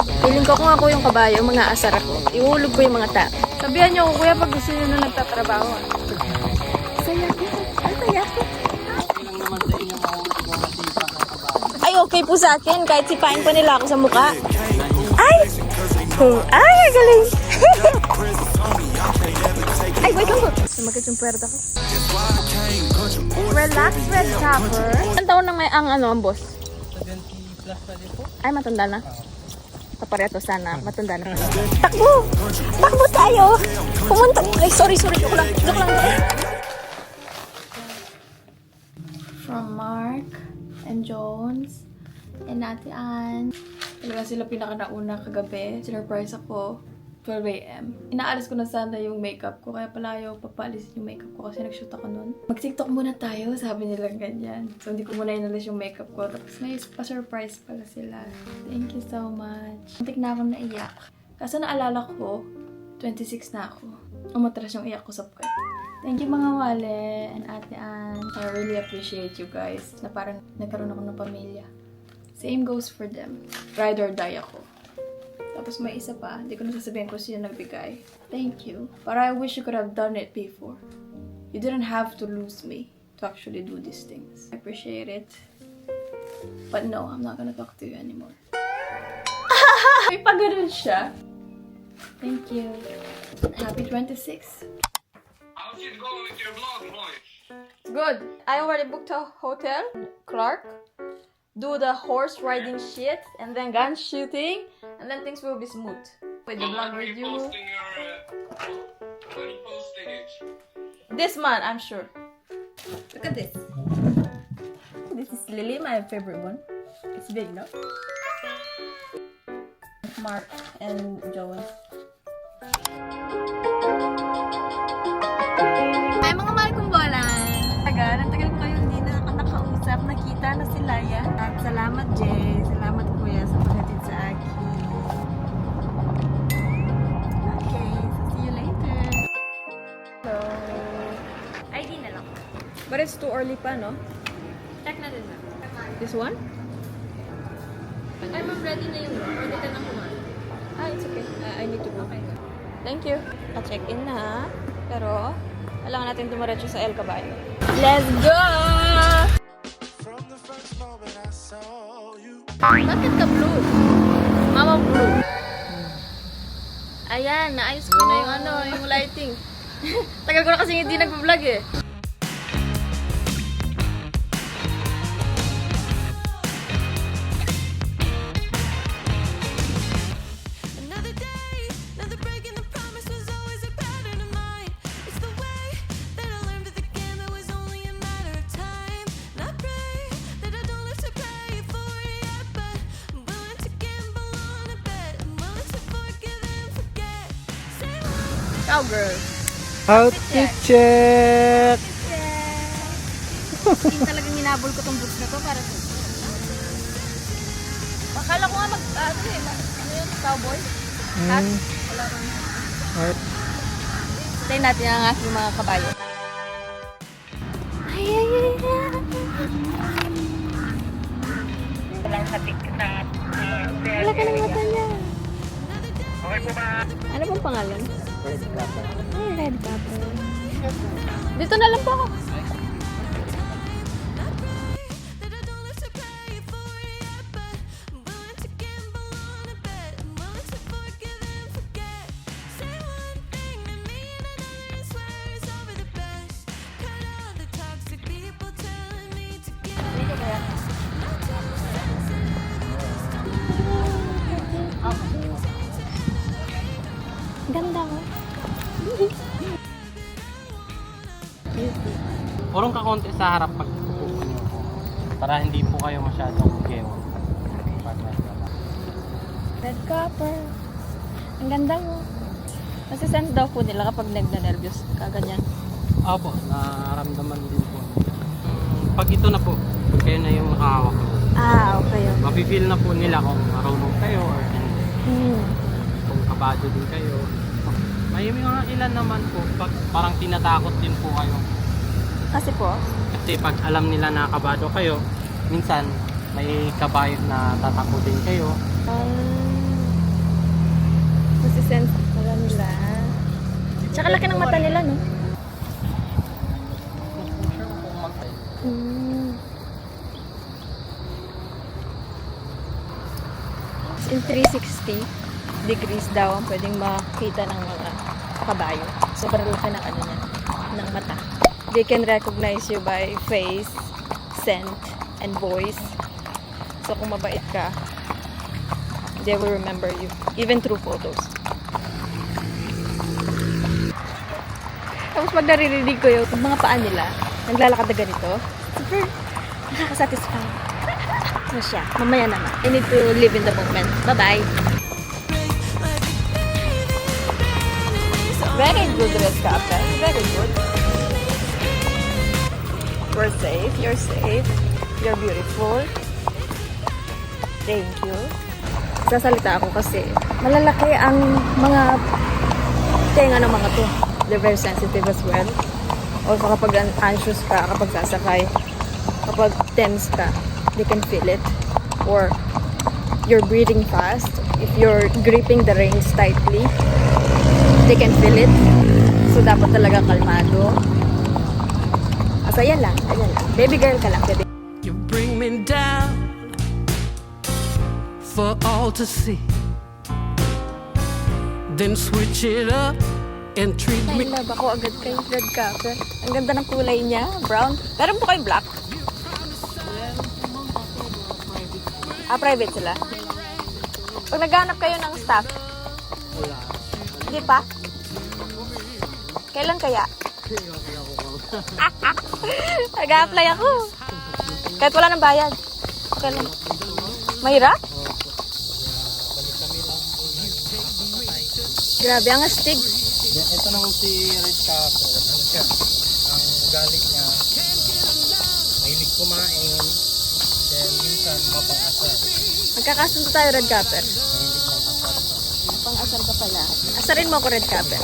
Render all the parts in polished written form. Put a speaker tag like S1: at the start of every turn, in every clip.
S1: Feeling ko kung ako yung kabayo, mga asar ako. Ihulog ko yung mga tao. Sabihan niyo ako, kuya, pag gusto niyo na nagtatrabaho. Saya ko. Ay, saya ko. Ay, okay po sa akin. Kahit sipain pa nila ako sa mukha. Ay! Ay, galing! Ay, wait lang po. Sumakit yung puwerta ko. Relax, Red Capper. Ilan taon na may ang boss?
S2: 70 plus pa din po.
S1: Ay, matanda na. Papareto sana. Matanda na. Takbo! Takbo tayo! Pumunta! Ay, sorry. Joke lang. From Mark and Jones and Ate Ann. Talaga sila pinaka-nauna kagabi. Sinurprise ako. 12 a.m. Inaalis ko na sana yung makeup ko. Kaya pala ayaw papaalisin yung makeup ko kasi nag-shoot ako nun. Mag-TikTok muna tayo, sabi nila ganyan. So hindi ko muna inalis yung makeup ko. Tapos ngayon pa-surprise pala sila. Thank you so much. Muntik na akong naiyak. Kaso naalala ko, 26 na ako. Umatras yung iyak ko sa puwet. Thank you mga Wale and Ate Ann. I really appreciate you guys na parang nagkaroon ako ng pamilya. Same goes for them. Ride or die ako. Tapos may isa pa, hindi ko na sasabihin kung sino nagbigay. Thank you. But I wish you could have done it before. You didn't have to lose me to actually do these things. I appreciate it. But no, I'm not gonna talk to you anymore. May pagano'n siya. Thank you. Happy 26.
S3: How's it going with your vlog, boy?
S1: Good. I already booked a hotel, Clark. Do the horse riding shit, and then gun shooting, and then things will be smooth. With the vlog with you.
S3: When are you posting it?
S1: This month, I'm sure. Look at this. This is Lily, my favorite one. It's big, no? Mark and Joey. Ay, mga mahal kong bolan! Tagal ko kayo hindi nakakausap. Nakita na si Laya. At salamat, Jay. Salamat, Kuya, sa paghatid sa akin. Okay, so see you later. Hello. ID na lang. But it's too early pa, no? Check na din na. This one? Ay, ma'am, ready na yung order ka ng kumain. Ah, it's okay. I need to go. Okay. Thank you. Pa-check-in na, ha? Pero, kailangan natin dumiretso sa El Caballo. Let's go! Bakit ka blue? Mama blue. Ayan, naayos ko na yung lighting. Tagal ko na kasi hindi nagpa-vlog eh. Cowgirl.
S2: How to check!
S1: Hindi talagang hinabol ko tong boots na to para sa... Akala ko nga ano yun, cowboy? Hat? Wala rin.
S2: Alright.
S1: Tayo natin ang aking mga kabayo. Ay.
S3: Walang hatik na.
S1: Wala ka ng mata niya.
S3: Okay po ba?
S1: Ano pong pangalan? Red Capper. Ay, Red Capper. Dito na lang po ako. Dito kaya? Ganda ko.
S2: Purong kakonti sa harap pag upo niyo po. Para hindi po kayo masyadong gewo.
S1: Red Capper. Ang ganda mo. Kasi sense daw po nila kapag nagna-nervous ka, ganyan.
S2: Opo, nararamdaman din po. Pag ito na po, kayo na yung nakahawak.
S1: Ah, okay.
S2: Mafe-feel na po nila kung marunong kayo or hindi. Kung kabado din kayo. May mga ilan naman po, pag parang tinatakot din po kayo.
S1: Kasi po?
S2: Kasi pag alam nila na kabado kayo, minsan may kabayo na tatakbo din kayo.
S1: As in 360 degrees daw ang pwedeng makita ng mga kabayo. Sobrang laki ng ano niya, ng mata. They can recognize you by face, scent, and voice. So kung mabait ka, they will remember you, even through photos. Tapos pag naririnig ko yung mga paa nila, naglalakad na ganito, super nakakasatisfy. So siya, mamaya naman. I need to live in the moment. Bye-bye! Very good, Red Carpet. Very good. We're safe. You're safe. You're beautiful. Thank you. Sasalita ako kasi malalaki ang mga tenga ng mga to. They're very sensitive as well. Also kapag anxious ka, kapag sasakay, kapag tense ka, they can feel it. Or you're breathing fast. If you're gripping the reins tightly, they can feel it. So dapat talaga kalmado. So ayan lang, ayan lang. Baby girl ka lang, baby.
S4: You bring me down for all to see. Then switch it up and treat
S1: I
S4: me.
S1: love ako agad kay Red Carpet. Ang ganda ng kulay niya, brown. Meron po kayong black? Ah, private sila? Pag naghanap kayo ng staff,
S2: Wala.
S1: hindi pa? Kailan kaya? Nag-a-apply ako. Kahit wala ng bayad. Okay lang. Mahirap? Grabe, ang astig.
S2: Ito naman si Red Capper. Ano siya? Ang ugali niya, mahilig kumain, then minsan mapang-asa.
S1: Magkakasundo tayo, Red Capper.
S2: Mahilig mang-asar.
S1: Pang-asar ka pala. Asarin mo ako, Red Capper.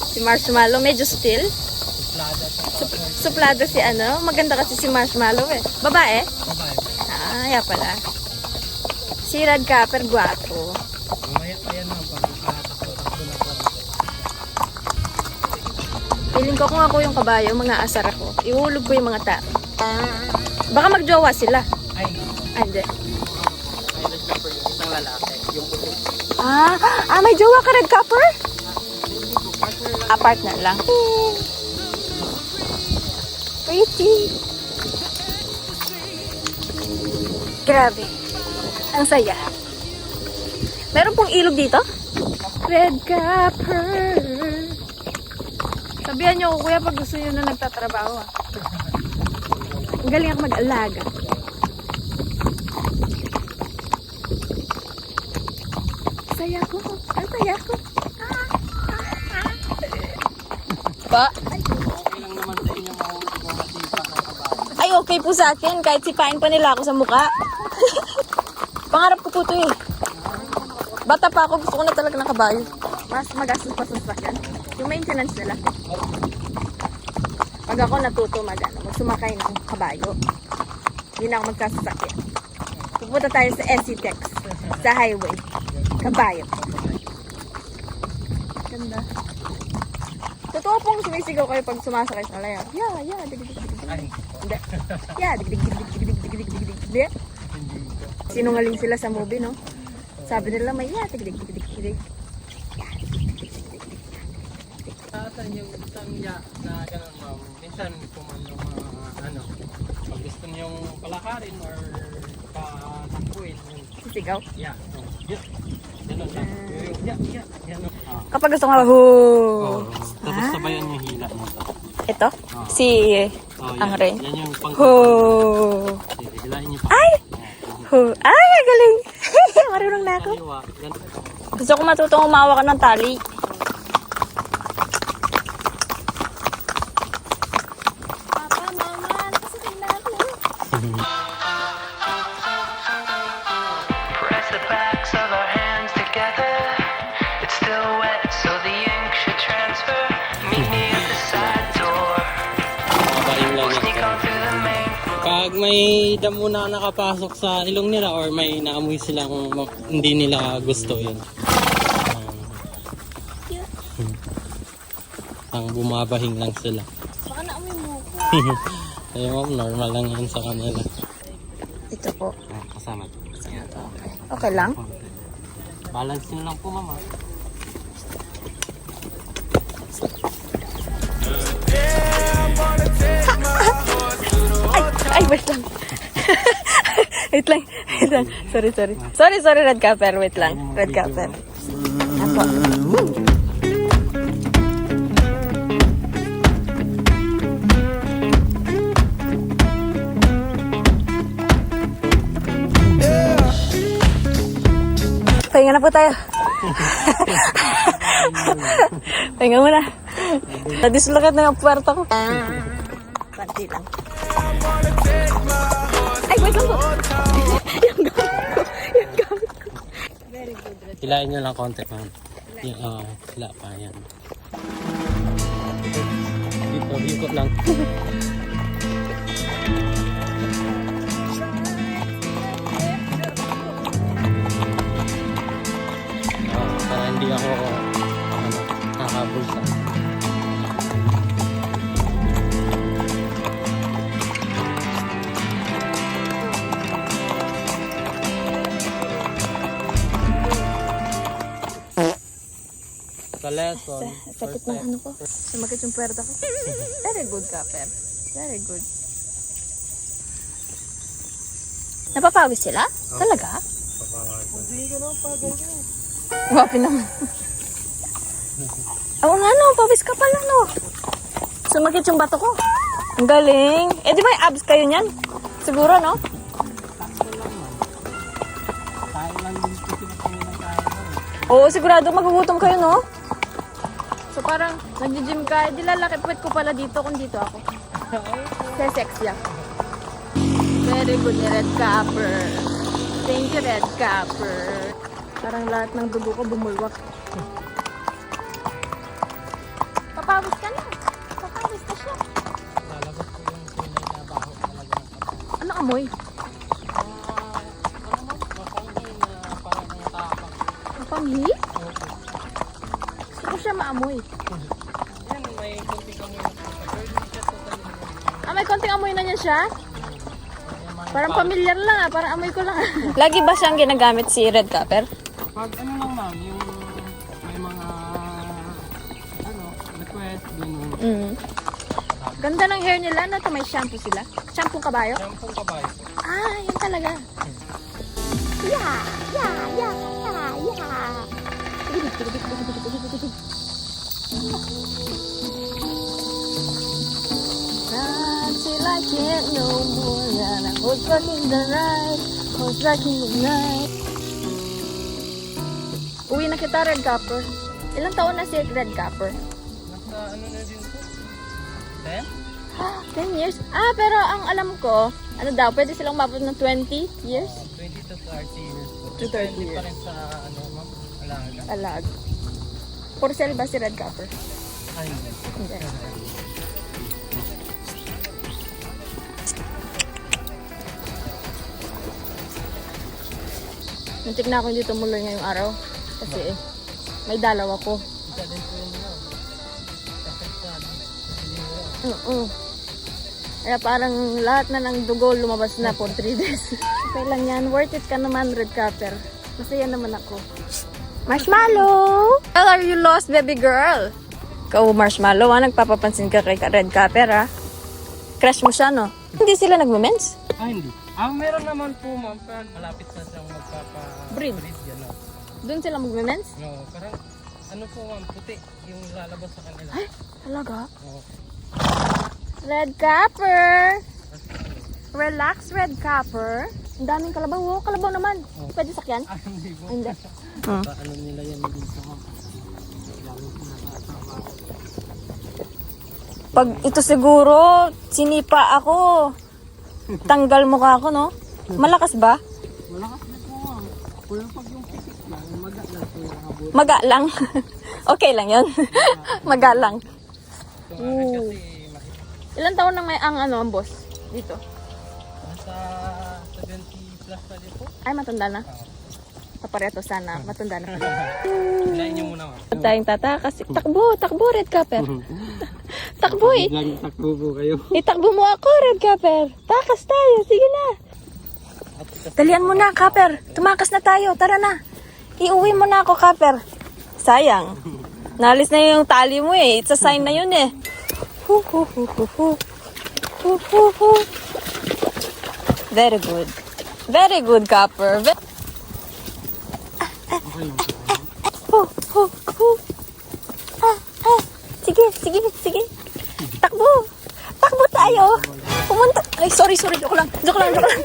S1: Si Marshmallow, medyo still.
S2: Suplada sa
S1: Suplado si ano. Maganda kasi si Marshmallow eh. Babae?
S2: babae.
S1: Ah, ya pala. Si Red Capper, gwapo.
S2: Maya naman pag-takbo na po.
S1: Feeling ko kung ako yung kabayo, mga asar ako. Ihulog ko yung mga tao. Baka magjowa sila.
S2: Ay,
S1: Ande.
S2: may Red Capper yung isang lalaki. Yung puti.
S1: May jowa ka, Red Capper? Partner lang. Pretty. Grabe. Ang saya. Meron pong ilog dito? Red Capper. Sabihan niyo ako, kuya, pag gusto niyo na nagtatrabaho. Ang galing ako mag-alaga. Saya ko. Ang saya ko. Pa?
S2: Okay lang naman sa inyo mahulog kung masipa ng kabayo.
S1: Ay, okay po sa akin. Kahit sipain pa nila ako sa mukha. Pangarap ko po ito eh. Bata pa ako, gusto ko na talaga ng kabayo. Mas magastos pa sa sasakyan. Yung maintenance nila. Pag ako natuto magsumakay ng kabayo, hindi na ako magsasasakyan. Pupunta tayo sa SCTEX, sa highway. Kabayo. Ganda. Totoo pong sumisigaw kayo pag sumasakay sa layo. Yeah, dig-dig-dig-dig.
S2: Ay,
S1: Hindi. Yeah, dig-dig-dig-dig-dig-dig-dig-dig. Sinungaling sila sa movie, no? Sabi nila may yeah, dig-dig-dig-dig-dig.
S2: Saan yung isang na gano'n ma'am, minsan kung ano, pag gusto niyong palakarin or patakbuin, yun.
S1: Sisigaw.
S2: Yeah, gano'n lang. Yan.
S1: Kapag gusto nga,
S2: Tapos sabayan yung hila mo.
S1: Ito? Si ang
S2: yan.
S1: Ray.
S2: Yan yung pang...
S1: Ho.
S2: Sige, hilain niyo pa.
S1: Ay! Ho. Ay, galing! Marunong na ako.
S2: Kaliwa. Ganun.
S1: Gusto ko matutong umawak ng tali. Papa, mama, nakasakin na ako.
S5: Press the backs of our hands together. It's still wet, so the ink should transfer. Meet me at the side door.
S2: Babaing lang
S5: Sneak
S2: yan.
S5: on through the main.
S2: Pag may damo na nakapasok sa ilong nila or may naamoy silang hindi nila gusto yun. Ang bumabahing lang sila.
S1: Baka naamoy mo ko.
S2: Ayun ma'am, normal lang yan sa kanila.
S1: Ito po.
S2: Kasama.
S1: Okay lang?
S2: Okay. Balance nyo lang po, mama.
S1: Ay, wait lang. Wait lang. Wait lang. Sorry. Sorry, Red Capper. Wait lang. Red Capper. Apo. Pahinga na po tayo. Pahinga muna. Nadislocate na yung puwerta ko. Panti lang. Ay, wait lang po. Yung gamit ko. Very good.
S2: Hilain nyo lang konti, ma'am. Hila pa, yan. Dito, ikot lang. Para hindi ako nakabulsa. Sa lesson,
S1: Sakit ng ano ko. Sumakit yung puwerta ko. Very good, Capper. Very good. Napapawis sila? Talaga? Wapi naman. Oo nga no, pawis ka pala no. Sumakit yung bato ko. Ang galing. Eh di ba yung abs kayo niyan? Siguro no?
S2: kain lang din po sila kami ng kain.
S1: Oo, sigurado magugutom kayo no? So parang nag-gym ka, di lalaki puwet ko pala dito kung dito ako. Kaya sexy ako. Very good ni Red Capper. Thank you, Red Capper. Parang lahat ng dugo ko bumulwak. Papawis ka na. Papawis na siya.
S2: Lalabas ko yung tunay na baho talaga ng katawan.
S1: Ano amoy?
S2: Mapangay na parang nangatapang.
S1: Ang panghi? Gusto ko siya maamoy.
S2: Yan, may konting amoy na po siya. Pero hindi siya totally amoy.
S1: May konting amoy na niyan siya? Parang familiar lang ah. Parang amoy ko lang ah. Lagi ba siyang ginagamit si Red Capper?
S2: Pag ano lang ma'am, yung may mga request, gano'n.
S1: Ganda ng hair nila. Ano ito? May shampoo sila? Shampoo kabayo?
S2: Shampoo kabayo.
S1: Ah, yun talaga. Yeah! Until I can't no more and I was rocking the night, was rocking the night. Uwi na kita, Red Capper. Ilang taon na si Red Capper?
S2: Nasa ano na din po? 10?
S1: 10 years? Ah, pero ang alam ko, ano daw, pwede silang mabot ng 20 years?
S2: 20 to 30 years po.
S1: To 30
S2: Depende pa
S1: years.
S2: rin sa ano ma'am, alaga.
S1: Alag. For sale ba si Red Capper?
S2: Ay, hindi.
S1: Hindi. Muntik na ako hindi tumuloy ngayong araw. Kasi may dalaw ako.
S2: Isa din po yun ma'am. Affectado. Hindi mo.
S1: Oo. Kaya parang lahat na ng dugo lumabas na for 3 days. Okay lang yan. Worth it ka naman, Red Capper. Masaya naman ako. Marshmallow! Where are you lost, baby girl? Ikaw, Marshmallow, nagpapapansin ka kay Red Capper, ha? Crush mo siya, no? Hindi sila nagme-mens?
S2: Ah, hindi. Meron naman po ma'am, pero malapit na siyang
S1: Breed?
S2: magpapa-breed yan. No?
S1: Doon sila magme-mens?
S2: No, parang ano po ma'am, puti yung lalabas sa kanila.
S1: Ay, talaga?
S2: Oo.
S1: Red Capper! Relax, Red Capper. Ang daming kalabaw. Oh, kalabaw naman. Pwede sakyan?
S2: Hindi po.
S1: Hindi.
S2: Ano nila yan dito ma'am. Galing sila sa asawa.
S1: Pag ito siguro, sinipa ako. Tanggal mukha ako, no? Malakas ba?
S2: Malakas na po ma'am. Pero pag yung pitik lang, maga lang po yung abot.
S1: Maga lang. Okay lang yun. Maga lang.
S2: Kasi makikita.
S1: Ilan taon na may ang boss dito?
S2: Nasa 70 plus na din po.
S1: Ay, matanda na. Papareto sana. Matanda na.
S2: Hilain niyo muna ma'am.
S1: Tayong tatakas. Takbo, Red Capper. Takbo eh.
S2: Lagi takbo po kayo.
S1: Itakbo mo ako, Red Capper. Takas tayo. Sige na. Dalian mo na, Capper. Tumakas na tayo. Tara na.
S6: Iuwi mo na ako, Kaper. Sayang. Nalis na yung tali mo eh. It's a sign na yun eh. Hu, hu, hu, hu, hu. Hu, hu, hu. Very good. Very good, Kaper. Hu, hu, hu. Sige, sige, sige. Takbo. Takbo tayo. Pumunta. Ay, sorry. Joke lang. Joke lang. Wait lang.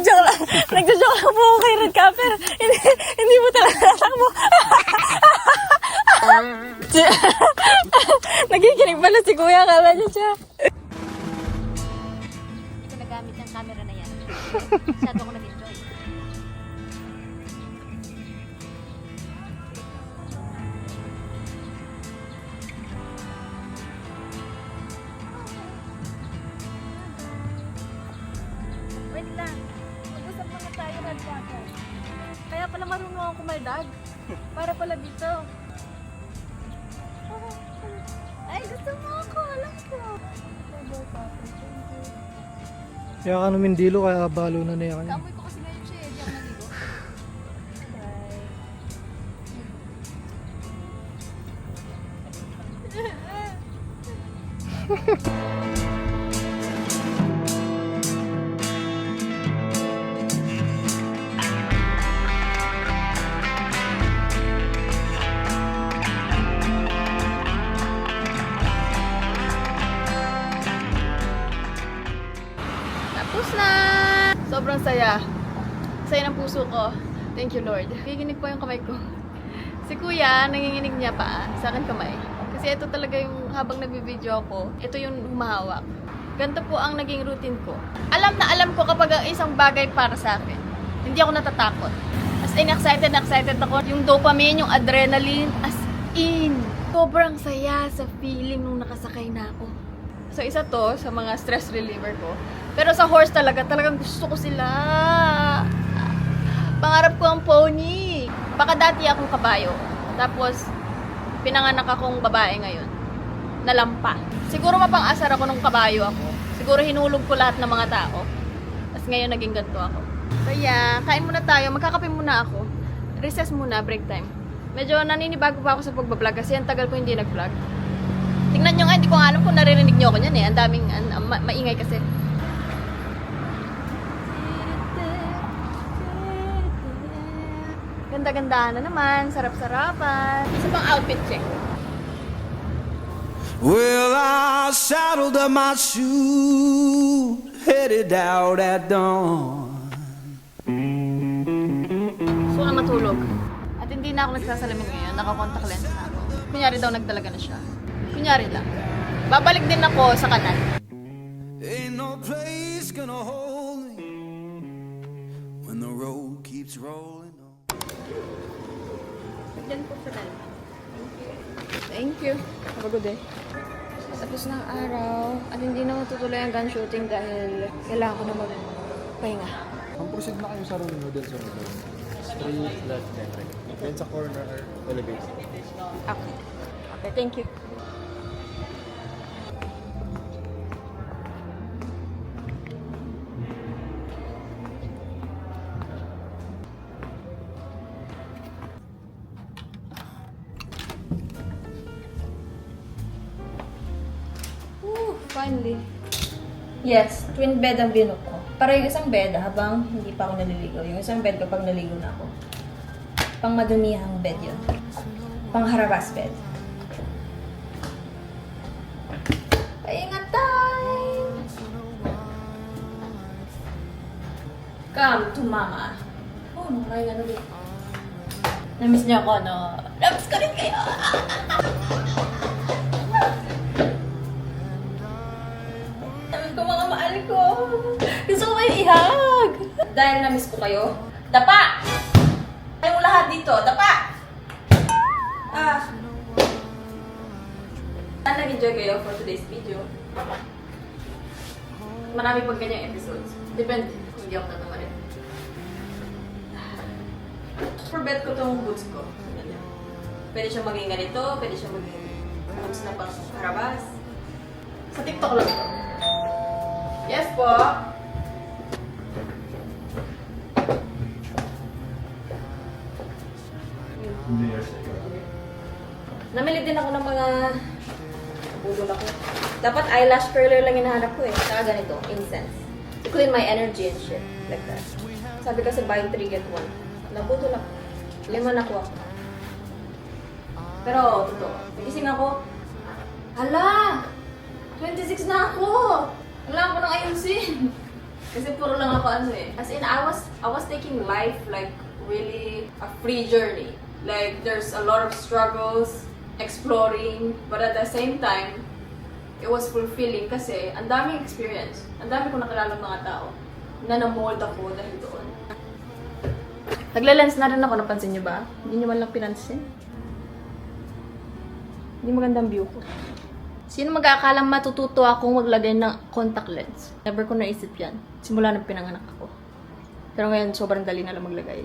S6: Joke lang. Nagjo-joke lang po kay Red Kaper. Hindi mo talaga natakbo. Nagikinig pala si Kuya. Kala niya siya.
S7: Hindi ko nagamit ng camera na yan. Masyado ako nag-enjoy.
S1: Wait lang. Mag-usap muna tayo, Red Kaper. Kaya pala marunong ako kumaldag. Para pala dito. Ay, gusto mo ako. Alam ko. Red Kaper, thank you.
S8: Kaya ka namin dilo, kaya balo na niya kanya.
S1: Kamoy ko kasi ngayon siya. Hindi ako naligo. Bye. Tapos na! Sobrang saya. Saya ng puso ko. Thank you, Lord. Nanginginig pa yung kamay ko. Si Kuya, nanginginig niya pa sa akin kamay. Kasi ito talaga yung habang nagbi-video ako, ito yung humahawak. Ganito po ang naging routine ko. Alam na alam ko kapag ang isang bagay para sa akin. Hindi ako natatakot. As in, excited ako. Yung dopamine, yung adrenaline, as in. Sobrang saya sa feeling nung nakasakay na ako. So, isa to sa mga stress reliever ko. Pero sa horse talagang gusto ko sila. Pangarap ko ang pony. Baka dati akong kabayo. Tapos, pinanganak akong babae ngayon. Nalampa. Siguro mapang-asar ako nung kabayo ako. Siguro hinulog ko lahat ng mga tao. Tapos ngayon naging ganito ako. So yeah, kain muna tayo. Magkakape muna ako. Recess muna, break time. Medyo naninibago pa ako sa pagbablog kasi ang tagal ko hindi nag-vlog. Tingnan nyo nga, hindi ko nga alam kung naririnig nyo ako niyan eh. Ang daming, maingay kasi. Ganda-gandahan na naman, sarap-sarapan. Isa pang outfit check.
S9: Well, I saddled up my shoe, headed out at dawn.
S1: Gusto na matulog. At hindi na ako nagsasalamin ngayon, naka-contact lens na ako. Kunyari daw nagdalaga na siya. Kunyari lang. Babalik din ako sa kanan.
S9: Ain't no place gonna hold me when the road keeps rolling on.
S1: Diyan po sa kanan. Thank you. Have a good day. Tapos ng araw at hindi na matutuloy ang gun shooting dahil kailangan ko na magpahinga.
S8: Ang proceed na kayo sa room noodles or straight left and right. Then sa corner elevation.
S1: Okay. Okay, thank you. Finally. Yes, twin bed ang binook ko. Para yung isang bed habang hindi pa ako naliligo. Yung isang bed kapag naligo na ako. Pang madumihang bed yun. Pang harabas bed. Paingat tayo! Come to mama. Oh, nakakain ano din. Namiss niyo ako, no? Namiss ko rin kayo! Namiss ko mga mahal ko. Gusto ko kayo ihag. Dahil namiss ko kayo. Dapa! Kayong lahat dito. Dapa! Sana nag-enjoy kayo for today's video. Marami pag ganyang episodes. Depende kung hindi ako tatawarin. For bed ko tong boots ko. Pwede siya maging ganito, pwede siya maging boots na pang harabas. Sa TikTok lang ito. Yes po.
S6: Namili din ako ng mga... Budol ako. Dapat eyelash curler lang hinahanap ko eh. Saka ganito, incense. To clean my energy and shit. Like that. Sabi kasi buy 3 get 1. Nabudol ako. 5 nakuha ko. Pero, totoo. Nagising ako. Hala! 26 na ako! Wala ko nang ayusin. Kasi puro lang ako ano eh. As in, I was taking life like really a free journey. Like, there's a lot of struggles, exploring, but at the same time, it was fulfilling kasi ang daming experience. Ang dami ko nakilalang mga tao na na-mold ako dahil doon. Nagla-lens na rin ako, napansin niyo ba? Hindi niyo man lang pinansin. Hindi magandang view ko. Sino mag-aakalang matututo akong maglagay ng contact lens? Never ko naisip yan. Simula nang pinanganak ako. Pero ngayon, sobrang dali na lang maglagay.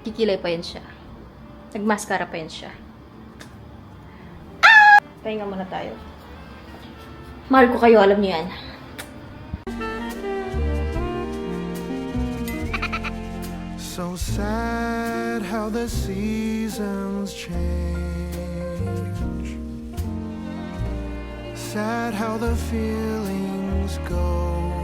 S6: Kikilay pa yan siya. Nagmaskara pa yan siya. Ah! Pahinga muna tayo. Mahal ko kayo, alam niyo yan.
S9: So sad how the seasons change. Sad how the feelings go.